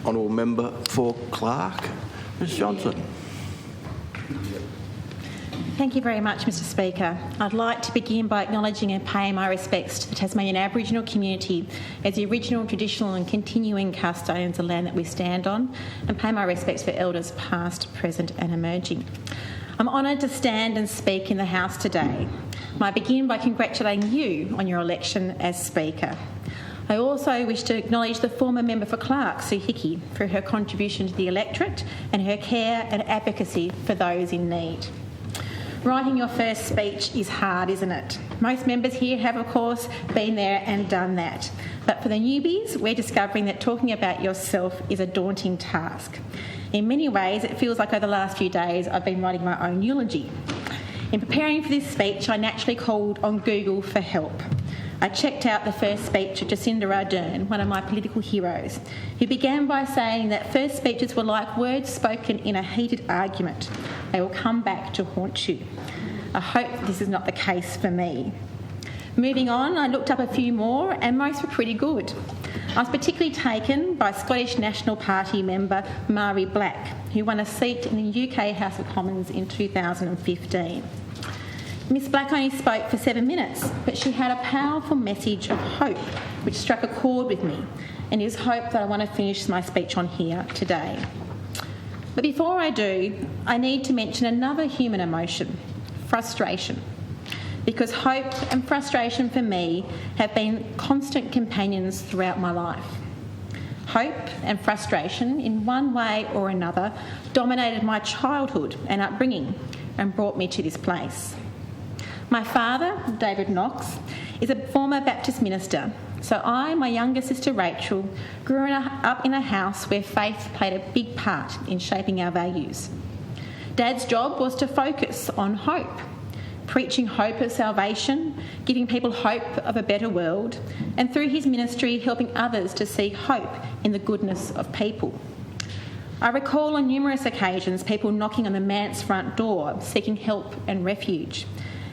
Honourable Member for Clark, Ms Johnston. Thank you very much, Mr Speaker. I'd like to begin by acknowledging and paying my respects to the Tasmanian Aboriginal community as the original, traditional and continuing custodians of the land that we stand on, and pay my respects for elders past, present and emerging. I'm honoured to stand and speak in the House today. I begin by congratulating you on your election as Speaker. I also wish to acknowledge the former member for Clark, Sue Hickey, for her contribution to the electorate and her care and advocacy for those in need. Writing your first speech is hard, isn't it? Most members here have, of course, been there and done that. But for the newbies, we're discovering that talking about yourself is a daunting task. In many ways, it feels like over the last few days I've been writing my own eulogy. In preparing for this speech, I naturally called on Google for help. I checked out the first speech of Jacinda Ardern, one of my political heroes, who began by saying that first speeches were like words spoken in a heated argument. They will come back to haunt you. I hope this is not the case for me. Moving on, I looked up a few more and most were pretty good. I was particularly taken by Scottish National Party member Mhairi Black, who won a seat in the UK House of Commons in 2015. Ms Black only spoke for 7 minutes, but she had a powerful message of hope which struck a chord with me, and it is hope that I want to finish my speech on here today. But before I do, I need to mention another human emotion, frustration, because hope and frustration for me have been constant companions throughout my life. Hope and frustration, in one way or another, dominated my childhood and upbringing and brought me to this place. My father, David Knox, is a former Baptist minister, so I and my younger sister Rachel grew up in a house where faith played a big part in shaping our values. Dad's job was to focus on hope, preaching hope of salvation, giving people hope of a better world, and through his ministry helping others to see hope in the goodness of people. I recall on numerous occasions people knocking on the manse front door seeking help and refuge.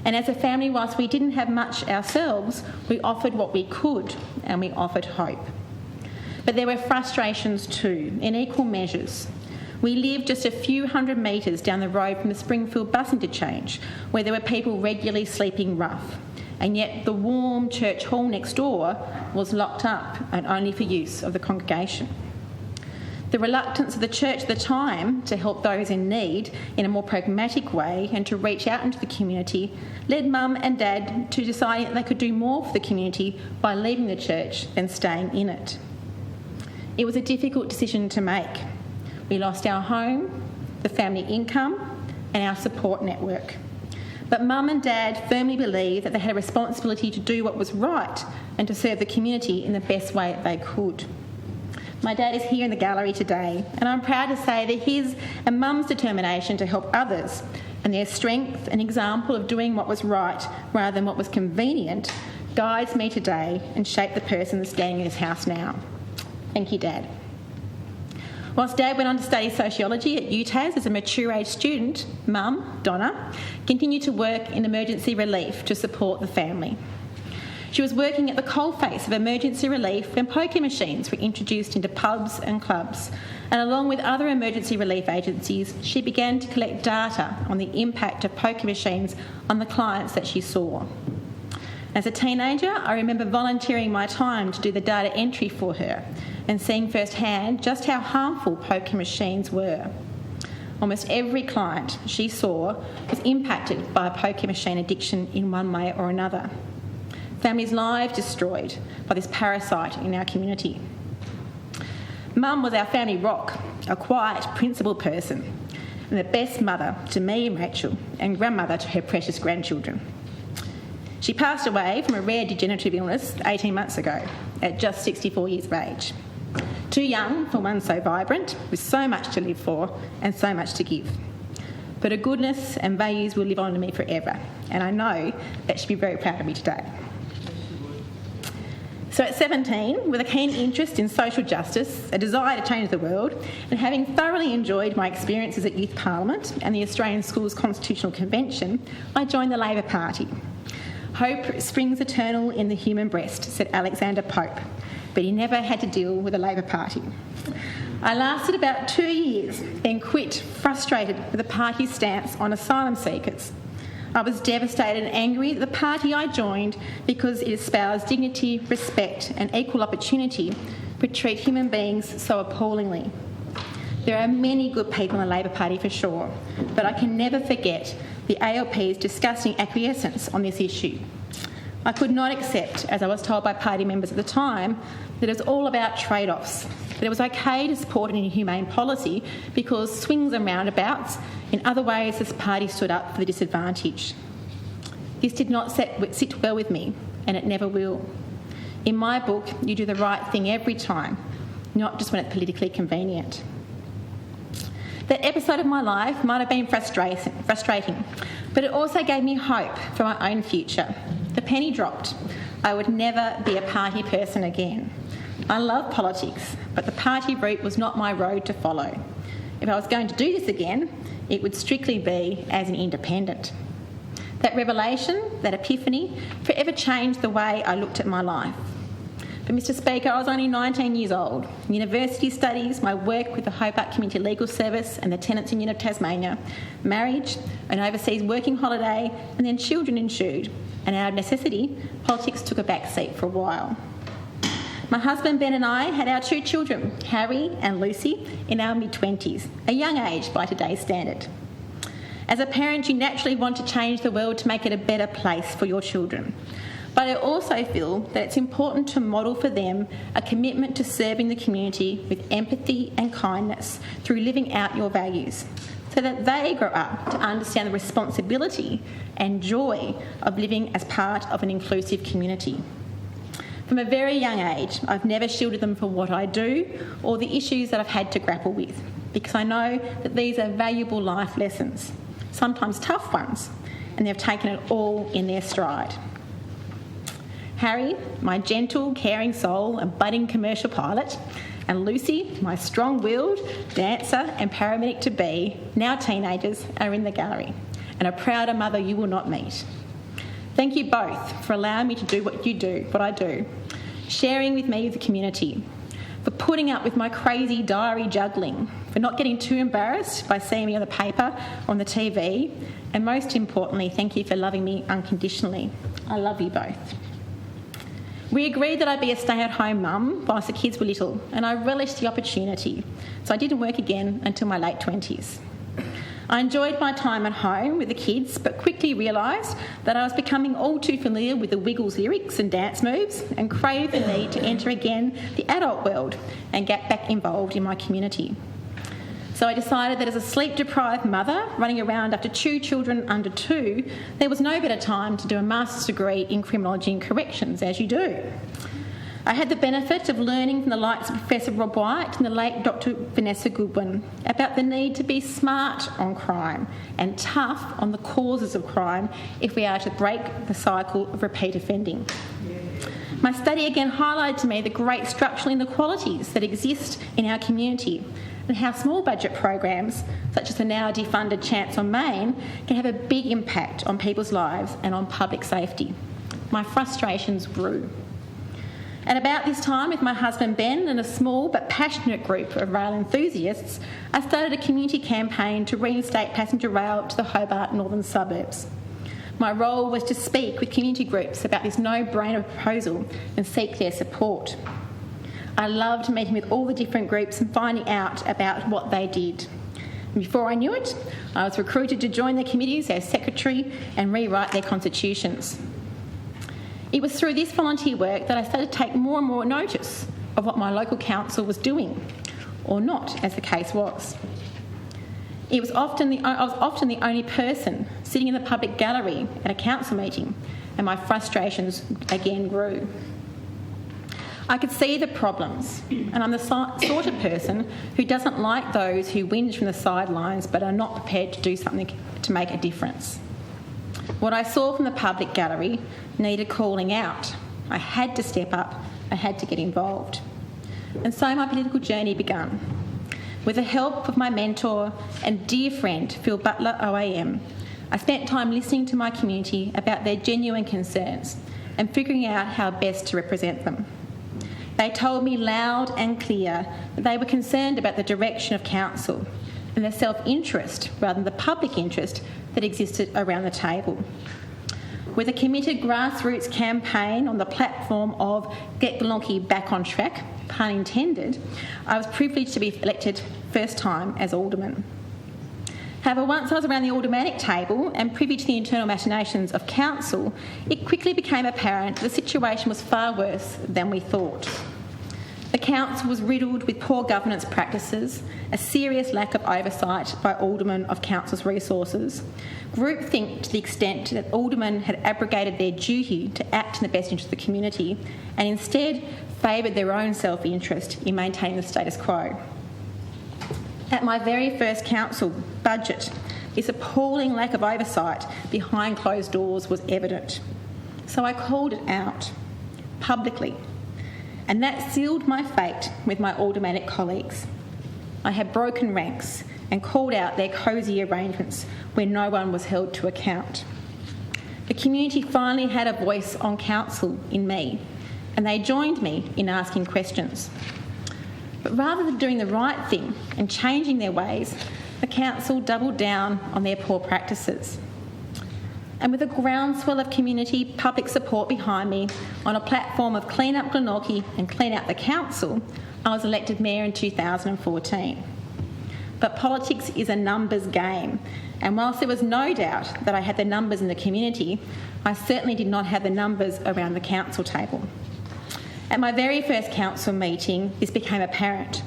And as a family, whilst we didn't have much ourselves, we offered what we could and we offered hope. But there were frustrations too, in equal measures. We lived just a few hundred metres down the road from the Springfield bus interchange, where there were people regularly sleeping rough. And yet the warm church hall next door was locked up and only for use of the congregation. The reluctance of the church at the time to help those in need in a more pragmatic way and to reach out into the community led Mum and Dad to deciding that they could do more for the community by leaving the church than staying in it. It was a difficult decision to make. We lost our home, the family income and our support network. But Mum and Dad firmly believed that they had a responsibility to do what was right and to serve the community in the best way that they could. My dad is here in the gallery today, and I'm proud to say that his and Mum's determination to help others and their strength and example of doing what was right rather than what was convenient guides me today and shaped the person standing in his house now. Thank you, Dad. Whilst Dad went on to study sociology at UTAS as a mature age student, Mum, Donna, continued to work in emergency relief to support the family. She was working at the coalface of emergency relief when poker machines were introduced into pubs and clubs, and along with other emergency relief agencies, she began to collect data on the impact of poker machines on the clients that she saw. As a teenager, I remember volunteering my time to do the data entry for her and seeing firsthand just how harmful poker machines were. Almost every client she saw was impacted by a poker machine addiction in one way or another. Families' lives destroyed by this parasite in our community. Mum was our family rock, a quiet, principled person, and the best mother to me and Rachel, and grandmother to her precious grandchildren. She passed away from a rare degenerative illness 18 months ago at just 64 years of age. Too young for one so vibrant, with so much to live for and so much to give. But her goodness and values will live on in me forever, and I know that she'll be very proud of me today. So at 17, with a keen interest in social justice, a desire to change the world, and having thoroughly enjoyed my experiences at Youth Parliament and the Australian Schools Constitutional Convention, I joined the Labor Party. Hope springs eternal in the human breast, said Alexander Pope, but he never had to deal with the Labor Party. I lasted about 2 years, then quit, frustrated with the party's stance on asylum seekers. I was devastated and angry at the party I joined because it espoused dignity, respect and equal opportunity, but treat human beings so appallingly. There are many good people in the Labor Party for sure, but I can never forget the ALP's disgusting acquiescence on this issue. I could not accept, as I was told by party members at the time, that it was all about trade-offs, that it was okay to support an inhumane policy because swings and roundabouts, in other ways this party stood up for the disadvantaged. This did not sit well with me, and it never will. In my book, you do the right thing every time, not just when it's politically convenient. That episode of my life might have been frustrating, but it also gave me hope for my own future. The penny dropped. I would never be a party person again. I love politics, but the party route was not my road to follow. If I was going to do this again, it would strictly be as an independent. That revelation, that epiphany, forever changed the way I looked at my life. But Mr Speaker, I was only 19 years old. University studies, my work with the Hobart Community Legal Service and the Tenants Union of Tasmania, marriage, an overseas working holiday, and then children ensued. And out of necessity, politics took a back seat for a while. My husband Ben and I had our 2 children, Harry and Lucy, in our mid-20s, a young age by today's standard. As a parent, you naturally want to change the world to make it a better place for your children. But I also feel that it's important to model for them a commitment to serving the community with empathy and kindness through living out your values, so that they grow up to understand the responsibility and joy of living as part of an inclusive community. From a very young age, I've never shielded them from what I do or the issues that I've had to grapple with, because I know that these are valuable life lessons, sometimes tough ones, and they've taken it all in their stride. Harry, my gentle, caring soul and budding commercial pilot, and Lucy, my strong-willed dancer and paramedic-to-be, now teenagers, are in the gallery, and a prouder mother you will not meet. Thank you both for allowing me to do what I do, sharing with me the community, for putting up with my crazy diary juggling, for not getting too embarrassed by seeing me on the paper or on the TV, and most importantly, thank you for loving me unconditionally. I love you both. We agreed that I'd be a stay-at-home mum whilst the kids were little, and I relished the opportunity, so I didn't work again until my late 20s. I enjoyed my time at home with the kids, but quickly realised that I was becoming all too familiar with the Wiggles lyrics and dance moves and craved the need to enter again the adult world and get back involved in my community. So I decided that as a sleep-deprived mother running around after 2 children under 2, there was no better time to do a master's degree in criminology and corrections, as you do. I had the benefit of learning from the likes of Professor Rob White and the late Dr Vanessa Goodwin about the need to be smart on crime and tough on the causes of crime if we are to break the cycle of repeat offending. My study again highlighted to me the great structural inequalities that exist in our community and how small budget programs, such as the now defunded Chance on Main, can have a big impact on people's lives and on public safety. My frustrations grew. At about this time, with my husband Ben and a small but passionate group of rail enthusiasts, I started a community campaign to reinstate passenger rail to the Hobart northern suburbs. My role was to speak with community groups about this no-brainer proposal and seek their support. I loved meeting with all the different groups and finding out about what they did. And before I knew it, I was recruited to join their committees as secretary and rewrite their constitutions. It was through this volunteer work that I started to take more and more notice of what my local council was doing, or not, as the case was. I was often the only person sitting in the public gallery at a council meeting, and my frustrations again grew. I could see the problems, and I'm the sort of person who doesn't like those who whinge from the sidelines but are not prepared to do something to make a difference. What I saw from the public gallery needed calling out. I had to step up, I had to get involved. And so my political journey began. With the help of my mentor and dear friend Phil Butler OAM, I spent time listening to my community about their genuine concerns and figuring out how best to represent them. They told me loud and clear that they were concerned about the direction of council and the self-interest rather than the public interest that existed around the table. With a committed grassroots campaign on the platform of Get Glenorchy Back on Track, pun intended, I was privileged to be elected first time as alderman. However, once I was around the aldermanic table and privy to the internal machinations of council, it quickly became apparent the situation was far worse than we thought. The council was riddled with poor governance practices, a serious lack of oversight by aldermen of council's resources, groupthink to the extent that aldermen had abrogated their duty to act in the best interest of the community and instead favoured their own self-interest in maintaining the status quo. At my very first council budget, this appalling lack of oversight behind closed doors was evident. So I called it out, publicly, and that sealed my fate with my aldermanic colleagues. I had broken ranks and called out their cosy arrangements where no one was held to account. The community finally had a voice on council in me, and they joined me in asking questions. But rather than doing the right thing and changing their ways, the council doubled down on their poor practices. And with a groundswell of community public support behind me on a platform of Clean Up Glenorchy and Clean Out the Council, I was elected mayor in 2014. But politics is a numbers game, and whilst there was no doubt that I had the numbers in the community, I certainly did not have the numbers around the council table. At my very first council meeting, this became apparent.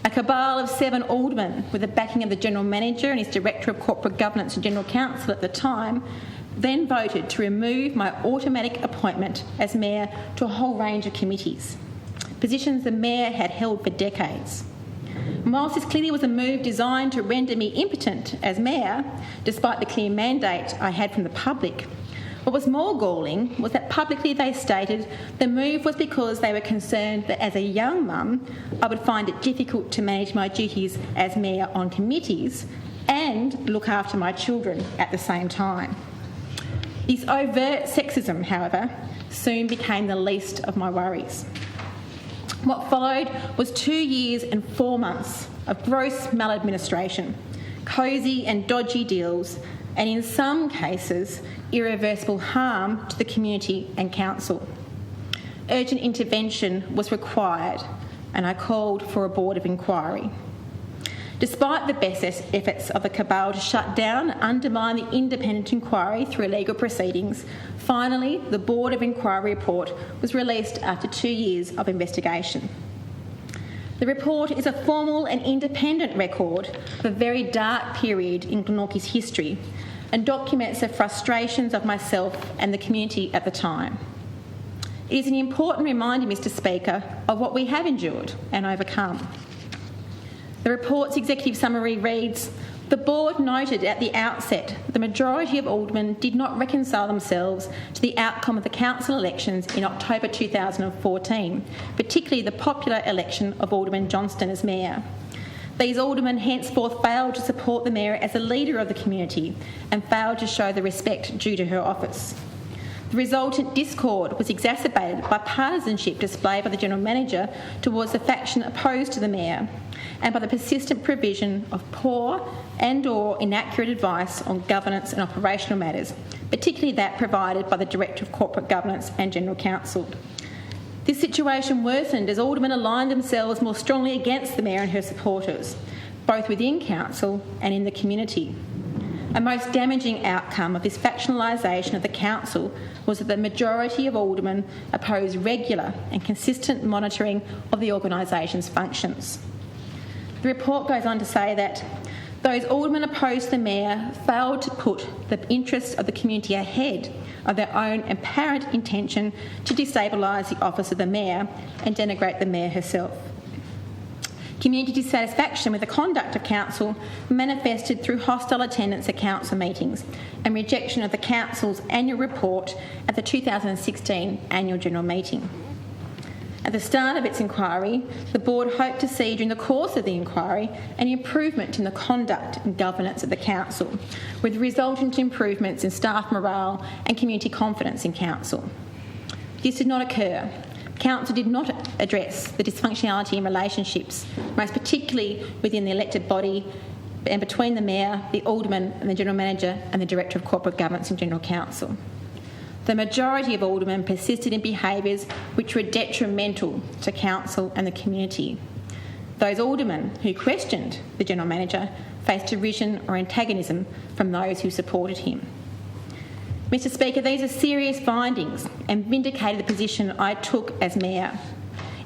A cabal of 7 aldermen, with the backing of the General Manager and his Director of Corporate Governance and General Counsel at the time, then voted to remove my automatic appointment as mayor to a whole range of committees, positions the mayor had held for decades. And whilst this clearly was a move designed to render me impotent as mayor, despite the clear mandate I had from the public, what was more galling was that publicly they stated the move was because they were concerned that as a young mum, I would find it difficult to manage my duties as mayor on committees and look after my children at the same time. This overt sexism, however, soon became the least of my worries. What followed was 2 years and 4 months of gross maladministration, cosy and dodgy deals, and in some cases, irreversible harm to the community and council. Urgent intervention was required, and I called for a board of inquiry. Despite the best efforts of the cabal to shut down and undermine the independent inquiry through illegal proceedings, finally the Board of Inquiry report was released after 2 years of investigation. The report is a formal and independent record of a very dark period in Glenorchy's history and documents the frustrations of myself and the community at the time. It is an important reminder, Mr Speaker, of what we have endured and overcome. The report's executive summary reads, "The board noted at the outset the majority of aldermen did not reconcile themselves to the outcome of the council elections in October 2014, particularly the popular election of Alderman Johnston as mayor. These aldermen henceforth failed to support the mayor as a leader of the community and failed to show the respect due to her office. The resultant discord was exacerbated by partisanship displayed by the General Manager towards the faction opposed to the mayor and by the persistent provision of poor and/or inaccurate advice on governance and operational matters, particularly that provided by the Director of Corporate Governance and General Counsel. This situation worsened as aldermen aligned themselves more strongly against the mayor and her supporters, both within council and in the community. A most damaging outcome of this factionalisation of the council was that the majority of aldermen opposed regular and consistent monitoring of the organisation's functions. The report goes on to say that those aldermen opposed to the mayor failed to put the interests of the community ahead of their own apparent intention to destabilise the office of the mayor and denigrate the mayor herself. Community dissatisfaction with the conduct of council manifested through hostile attendance at council meetings and rejection of the council's annual report at the 2016 annual general meeting. At the start of its inquiry, the board hoped to see during the course of the inquiry an improvement in the conduct and governance of the council, with resultant improvements in staff morale and community confidence in council. This did not occur. Council did not address the dysfunctionality in relationships, most particularly within the elected body and between the Mayor, the Alderman and the General Manager and the Director of Corporate Governance and General Counsel. The majority of aldermen persisted in behaviours which were detrimental to Council and the community. Those aldermen who questioned the General Manager faced derision or antagonism from those who supported him. Mr Speaker, these are serious findings and vindicated the position I took as Mayor.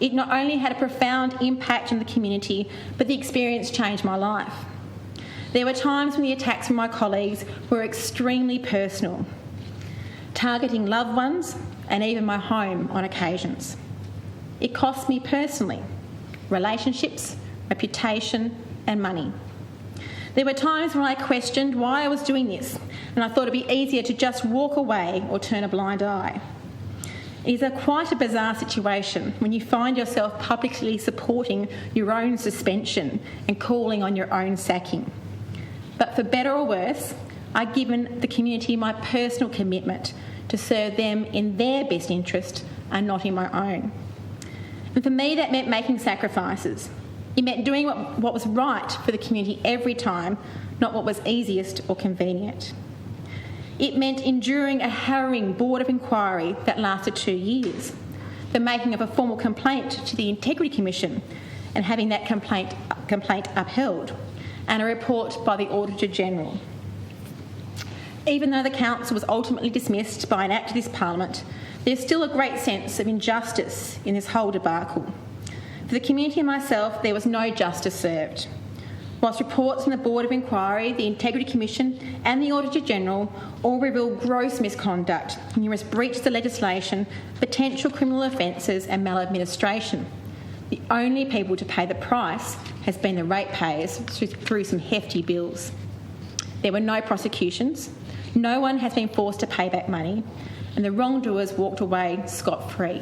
It not only had a profound impact on the community, but the experience changed my life. There were times when the attacks from my colleagues were extremely personal, targeting loved ones and even my home on occasions. It cost me personally relationships, reputation and money. There were times when I questioned why I was doing this, and I thought it'd be easier to just walk away or turn a blind eye. It is quite a bizarre situation when you find yourself publicly supporting your own suspension and calling on your own sacking. But for better or worse, I've given the community my personal commitment to serve them in their best interest and not in my own. And for me, that meant making sacrifices. It meant doing what was right for the community every time, not what was easiest or convenient. It meant enduring a harrowing board of inquiry that lasted 2 years, the making of a formal complaint to the Integrity Commission and having that complaint upheld, and a report by the Auditor General. Even though the Council was ultimately dismissed by an Act of this Parliament, there's still a great sense of injustice in this whole debacle. For the community and myself, there was no justice served. Whilst reports from the Board of Inquiry, the Integrity Commission and the Auditor General all reveal gross misconduct, numerous breaches of legislation, potential criminal offences and maladministration, the only people to pay the price has been the ratepayers through some hefty bills. There were no prosecutions, no one has been forced to pay back money, and the wrongdoers walked away scot-free.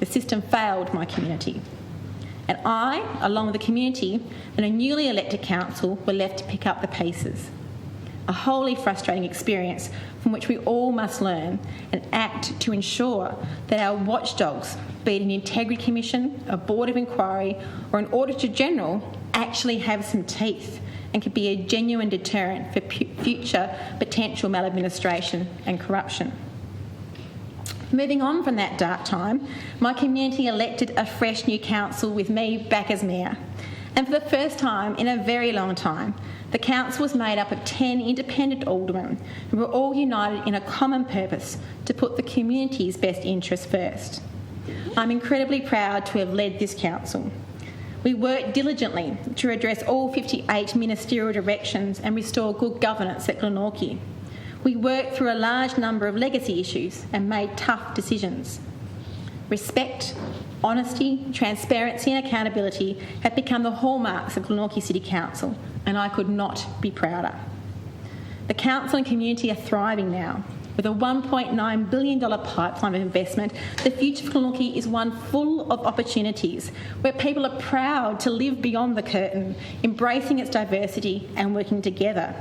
The system failed my community. And I, along with the community and a newly elected council, were left to pick up the pieces. A wholly frustrating experience from which we all must learn and act to ensure that our watchdogs, be it an Integrity Commission, a Board of Inquiry or an Auditor General, actually have some teeth and can be a genuine deterrent for future potential maladministration and corruption. Moving on from that dark time, my community elected a fresh new council with me back as Mayor. And for the first time in a very long time, the council was made up of 10 independent aldermen who were all united in a common purpose to put the community's best interests first. I'm incredibly proud to have led this council. We worked diligently to address all 58 ministerial directions and restore good governance at Glenorchy. We worked through a large number of legacy issues and made tough decisions. Respect, honesty, transparency and accountability have become the hallmarks of Glenorchy City Council, and I could not be prouder. The council and community are thriving now. With a $1.9 billion pipeline of investment, the future of Glenorchy is one full of opportunities where people are proud to live beyond the curtain, embracing its diversity and working together.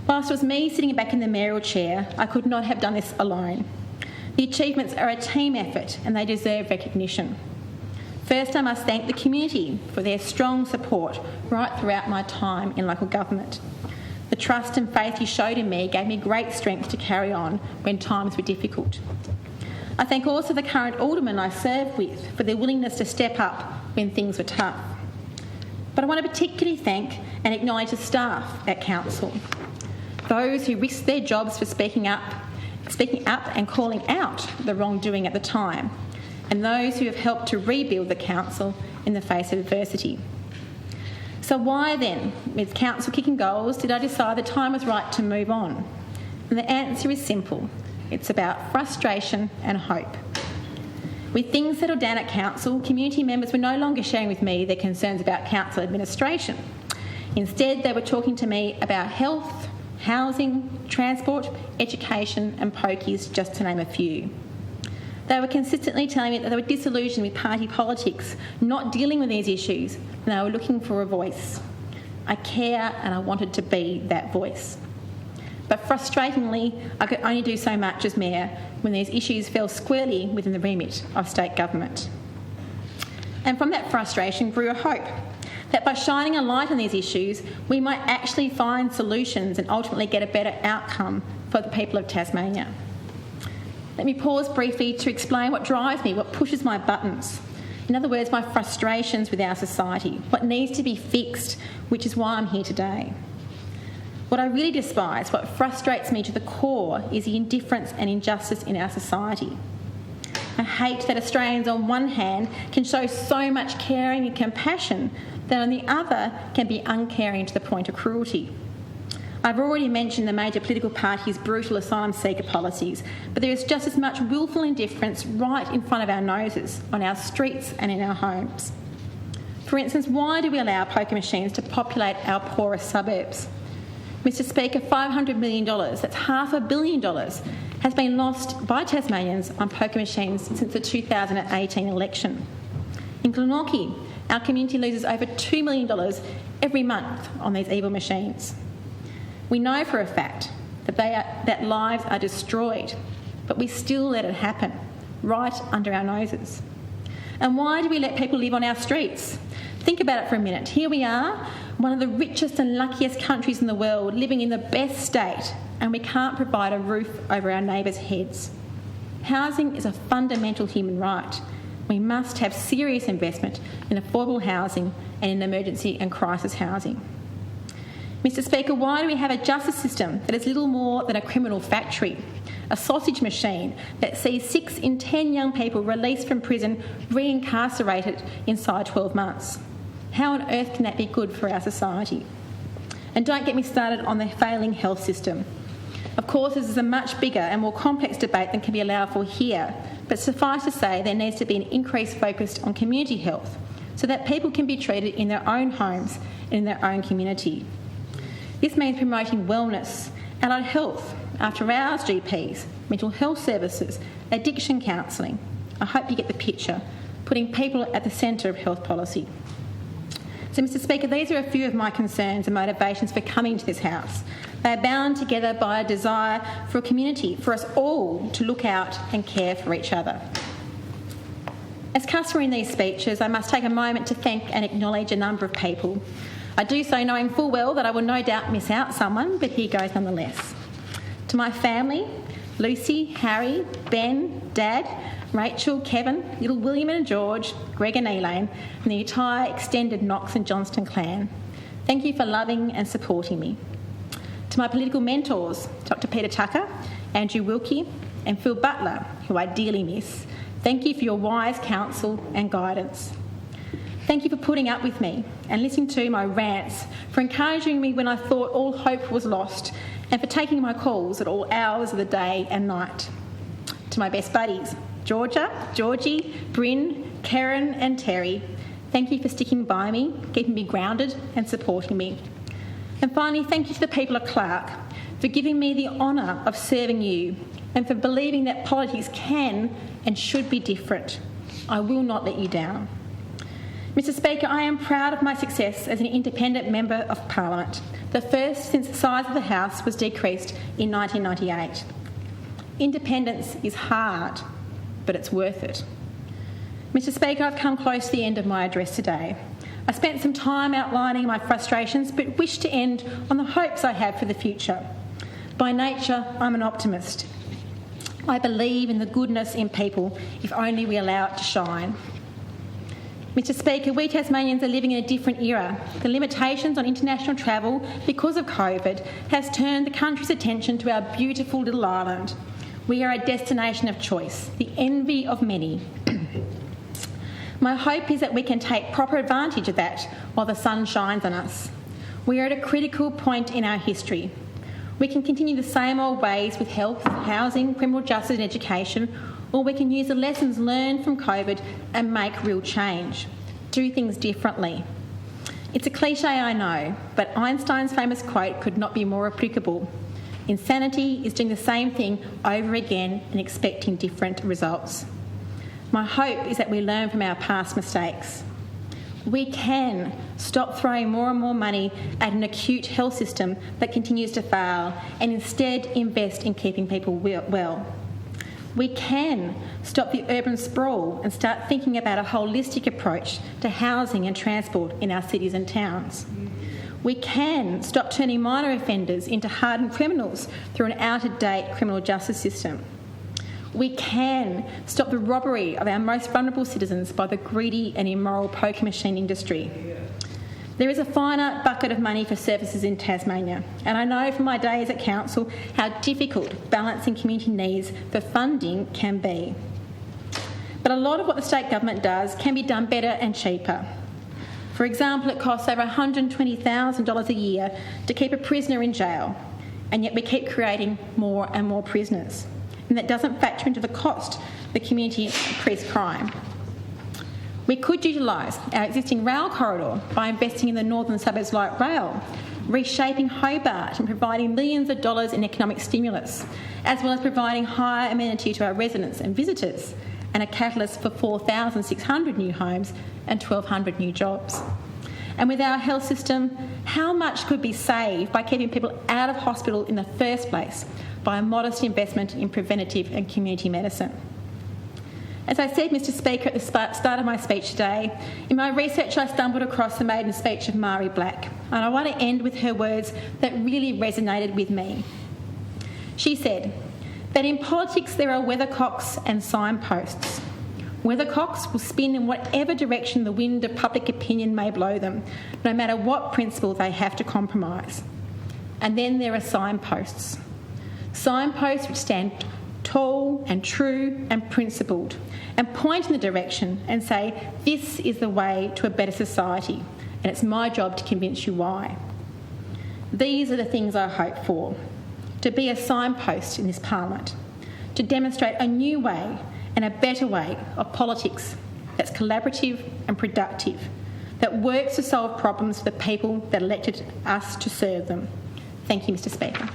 Whilst it was me sitting back in the mayoral chair, I could not have done this alone. The achievements are a team effort and they deserve recognition. First, I must thank the community for their strong support right throughout my time in local government. The trust and faith you showed in me gave me great strength to carry on when times were difficult. I thank also the current aldermen I serve with for their willingness to step up when things were tough. But I want to particularly thank and acknowledge the staff at Council, those who risked their jobs for speaking up and calling out the wrongdoing at the time, and those who have helped to rebuild the council in the face of adversity. So why then, with council kicking goals, did I decide the time was right to move on? And the answer is simple. It's about frustration and hope. With things settled down at council, community members were no longer sharing with me their concerns about council administration. Instead, they were talking to me about health, housing, transport, education and pokies, just to name a few. They were consistently telling me that they were disillusioned with party politics, not dealing with these issues, and they were looking for a voice. I care and I wanted to be that voice. But frustratingly, I could only do so much as Mayor when these issues fell squarely within the remit of state government. And from that frustration grew a hope that by shining a light on these issues, we might actually find solutions and ultimately get a better outcome for the people of Tasmania. Let me pause briefly to explain what drives me, what pushes my buttons. In other words, my frustrations with our society, what needs to be fixed, which is why I'm here today. What I really despise, what frustrates me to the core, is the indifference and injustice in our society. I hate that Australians on one hand can show so much caring and compassion that on the other can be uncaring to the point of cruelty. I've already mentioned the major political parties' brutal asylum seeker policies, but there is just as much willful indifference right in front of our noses, on our streets and in our homes. For instance, why do we allow poker machines to populate our poorest suburbs? Mr Speaker, $500 million, that's $500 million, has been lost by Tasmanians on poker machines since the 2018 election. In Glenorchy, our community loses over $2 million every month on these evil machines. We know for a fact that lives are destroyed, but we still let it happen, right under our noses. And why do we let people live on our streets? Think about it for a minute. Here we are, one of the richest and luckiest countries in the world, living in the best state, and we can't provide a roof over our neighbours' heads. Housing is a fundamental human right. We must have serious investment in affordable housing and in emergency and crisis housing. Mr Speaker, why do we have a justice system that is little more than a criminal factory, a sausage machine that sees 6 in 10 young people released from prison reincarcerated inside 12 months? How on earth can that be good for our society? And don't get me started on the failing health system. Of course, this is a much bigger and more complex debate than can be allowed for here, but suffice to say there needs to be an increased focus on community health so that people can be treated in their own homes and in their own community. This means promoting wellness, allied health, after-hours GPs, mental health services, addiction counselling. I hope you get the picture, putting people at the centre of health policy. So, Mr Speaker, these are a few of my concerns and motivations for coming to this House. They are bound together by a desire for a community, for us all to look out and care for each other. As customary in these speeches, I must take a moment to thank and acknowledge a number of people. I do so knowing full well that I will no doubt miss out someone, but here goes nonetheless. To my family, Lucy, Harry, Ben, Dad, Rachel, Kevin, little William and George, Greg and Elaine, and the entire extended Knox and Johnston clan, thank you for loving and supporting me. To my political mentors, Dr Peter Tucker, Andrew Wilkie and Phil Butler, who I dearly miss, thank you for your wise counsel and guidance. Thank you for putting up with me and listening to my rants, for encouraging me when I thought all hope was lost, and for taking my calls at all hours of the day and night. To my best buddies, Georgia, Georgie, Bryn, Karen and Terry, thank you for sticking by me, keeping me grounded and supporting me. And finally, thank you to the people of Clark for giving me the honour of serving you and for believing that politics can and should be different. I will not let you down. Mr Speaker, I am proud of my success as an independent Member of Parliament, the first since the size of the House was decreased in 1998. Independence is hard, but it's worth it. Mr Speaker, I've come close to the end of my address today. I spent some time outlining my frustrations, but wish to end on the hopes I have for the future. By nature, I'm an optimist. I believe in the goodness in people if only we allow it to shine. Mr Speaker, we Tasmanians are living in a different era. The limitations on international travel because of COVID has turned the country's attention to our beautiful little island. We are a destination of choice, the envy of many. My hope is that we can take proper advantage of that while the sun shines on us. We are at a critical point in our history. We can continue the same old ways with health, housing, criminal justice and education, or we can use the lessons learned from COVID and make real change. Do things differently. It's a cliche, I know, but Einstein's famous quote could not be more applicable. Insanity is doing the same thing over again and expecting different results. My hope is that we learn from our past mistakes. We can stop throwing more and more money at an acute health system that continues to fail and instead invest in keeping people well. We can stop the urban sprawl and start thinking about a holistic approach to housing and transport in our cities and towns. We can stop turning minor offenders into hardened criminals through an out-of-date criminal justice system. We can stop the robbery of our most vulnerable citizens by the greedy and immoral poker machine industry. There is a finite bucket of money for services in Tasmania, and I know from my days at council how difficult balancing community needs for funding can be. But a lot of what the state government does can be done better and cheaper. For example, it costs over $120,000 a year to keep a prisoner in jail, and yet we keep creating more and more prisoners. And that doesn't factor into the cost the community increased crime. We could utilise our existing rail corridor by investing in the Northern Suburbs Light Rail, reshaping Hobart and providing millions of dollars in economic stimulus, as well as providing higher amenity to our residents and visitors, and a catalyst for 4,600 new homes and 1,200 new jobs. And with our health system, how much could be saved by keeping people out of hospital in the first place by a modest investment in preventative and community medicine? As I said, Mr Speaker, at the start of my speech today, in my research I stumbled across the maiden speech of Mari Black, and I want to end with her words that really resonated with me. She said that in politics there are weathercocks and signposts. Weathercocks will spin in whatever direction the wind of public opinion may blow them, no matter what principle they have to compromise. And then there are signposts. Signposts which stand tall and true and principled and point in the direction and say, this is the way to a better society, and it's my job to convince you why. These are the things I hope for: to be a signpost in this Parliament, to demonstrate a new way and a better way of politics that's collaborative and productive, that works to solve problems for the people that elected us to serve them. Thank you, Mr Speaker.